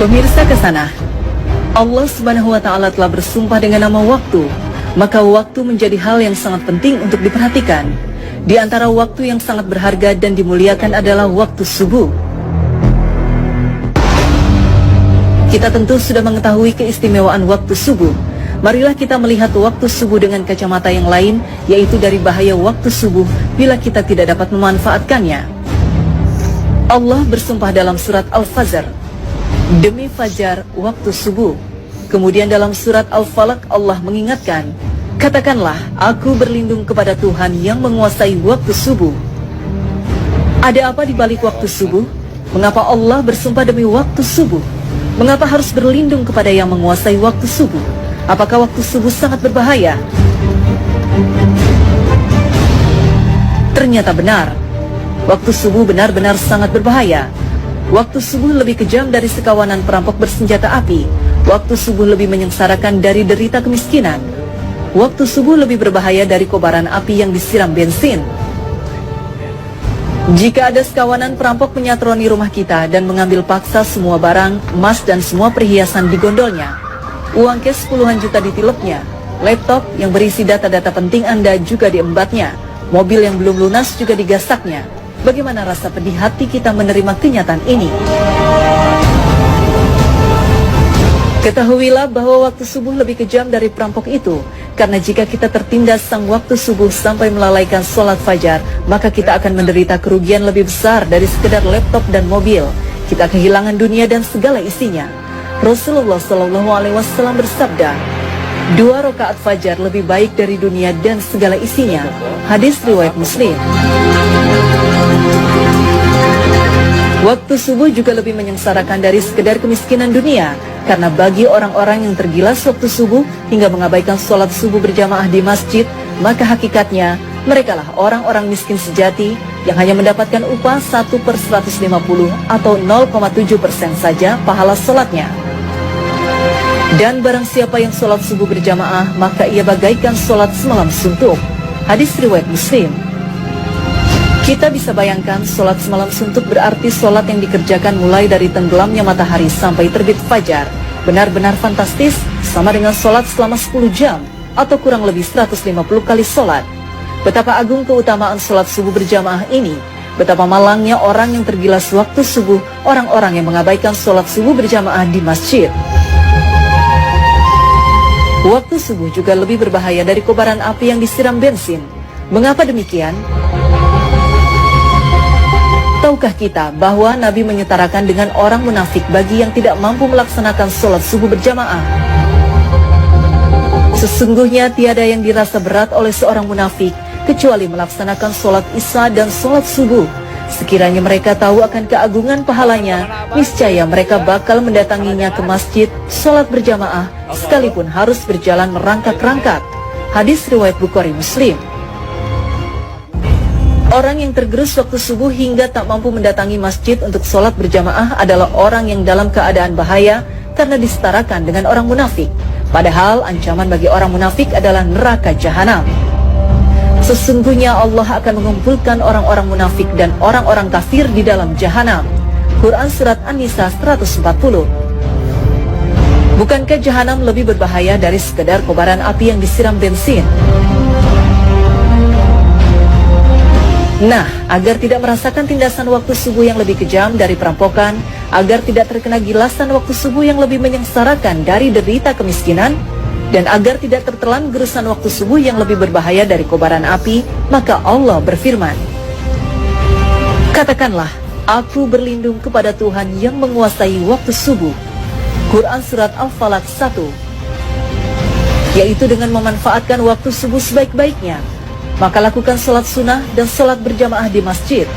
Pemirsa kesana, Allah Subhanahu wa Ta'ala telah bersumpah dengan nama waktu, maka waktu menjadi hal yang sangat penting untuk diperhatikan. Di antara waktu yang sangat berharga dan dimuliakan adalah waktu subuh. Kita tentu sudah mengetahui keistimewaan waktu subuh. Marilah kita melihat waktu subuh dengan kacamata yang lain, yaitu dari bahaya waktu subuh bila kita tidak dapat memanfaatkannya. Allah bersumpah dalam surat Al-Fajr, demi fajar waktu subuh. Kemudian dalam surat Al-Falaq Allah mengingatkan, katakanlah aku berlindung kepada Tuhan yang menguasai waktu subuh. Ada apa di balik waktu subuh? Mengapa Allah bersumpah demi waktu subuh? Mengapa harus berlindung kepada yang menguasai waktu subuh? Apakah waktu subuh sangat berbahaya? Ternyata benar. Waktu subuh benar-benar sangat berbahaya. Waktu subuh lebih kejam dari sekawanan perampok bersenjata api. Waktu subuh lebih menyengsarakan dari derita kemiskinan. Waktu subuh lebih berbahaya dari kobaran api yang disiram bensin. Jika ada sekawanan perampok menyatroni rumah kita dan mengambil paksa semua barang, emas dan semua perhiasan digondolnya, uang cash puluhan juta ditilepnya, laptop yang berisi data-data penting Anda juga diembatnya, mobil yang belum lunas juga digasaknya. Bagaimana rasa pedih hati kita menerima kenyataan ini? Ketahuilah bahwa waktu subuh lebih kejam dari perampok itu, karena jika kita tertindas sang waktu subuh sampai melalaikan sholat fajar, maka kita akan menderita kerugian lebih besar dari sekedar laptop dan mobil. Kita kehilangan dunia dan segala isinya. Rasulullah SAW bersabda, 2 rakaat fajar lebih baik dari dunia dan segala isinya. Hadis riwayat Muslim. Waktu subuh juga lebih menyengsarakan dari sekedar kemiskinan dunia, karena bagi orang-orang yang tergilas waktu subuh hingga mengabaikan sholat subuh berjamaah di masjid, maka hakikatnya merekalah orang-orang miskin sejati yang hanya mendapatkan upah 1/150 atau 0,7% saja pahala sholatnya. Dan barang siapa yang sholat subuh berjamaah, maka ia bagaikan sholat semalam suntuk. Hadis riwayat Muslim. Kita bisa bayangkan sholat semalam suntuk berarti sholat yang dikerjakan mulai dari tenggelamnya matahari sampai terbit fajar. Benar-benar fantastis, sama dengan sholat selama 10 jam atau kurang lebih 150 kali sholat. Betapa agung keutamaan sholat subuh berjamaah ini. Betapa malangnya orang yang tergilas waktu subuh, orang-orang yang mengabaikan sholat subuh berjamaah di masjid. Waktu subuh juga lebih berbahaya dari kobaran api yang disiram bensin. Mengapa demikian? Tahukah kita bahwa Nabi menyetarakan dengan orang munafik bagi yang tidak mampu melaksanakan sholat subuh berjamaah? Sesungguhnya tiada yang dirasa berat oleh seorang munafik kecuali melaksanakan sholat isya dan sholat subuh. Sekiranya mereka tahu akan keagungan pahalanya, niscaya mereka bakal mendatanginya ke masjid, sholat berjamaah, sekalipun harus berjalan merangkak-rangkak. Hadis riwayat Bukhari Muslim. Orang yang tergerus waktu subuh hingga tak mampu mendatangi masjid untuk sholat berjamaah adalah orang yang dalam keadaan bahaya karena disetarakan dengan orang munafik. Padahal ancaman bagi orang munafik adalah neraka jahanam. Sesungguhnya Allah akan mengumpulkan orang-orang munafik dan orang-orang kafir di dalam jahanam. Quran Surat An-Nisa 140. Bukankah jahanam lebih berbahaya dari sekedar kobaran api yang disiram bensin? Nah, agar tidak merasakan tindasan waktu subuh yang lebih kejam dari perampokan, agar tidak terkena gilasan waktu subuh yang lebih menyengsarakan dari derita kemiskinan, dan agar tidak tertelan gerusan waktu subuh yang lebih berbahaya dari kobaran api, maka Allah berfirman, katakanlah, aku berlindung kepada Tuhan yang menguasai waktu subuh. Quran Surat Al-Falaq 1. Yaitu dengan memanfaatkan waktu subuh sebaik-baiknya, maka lakukan sholat sunnah dan sholat berjamaah di masjid.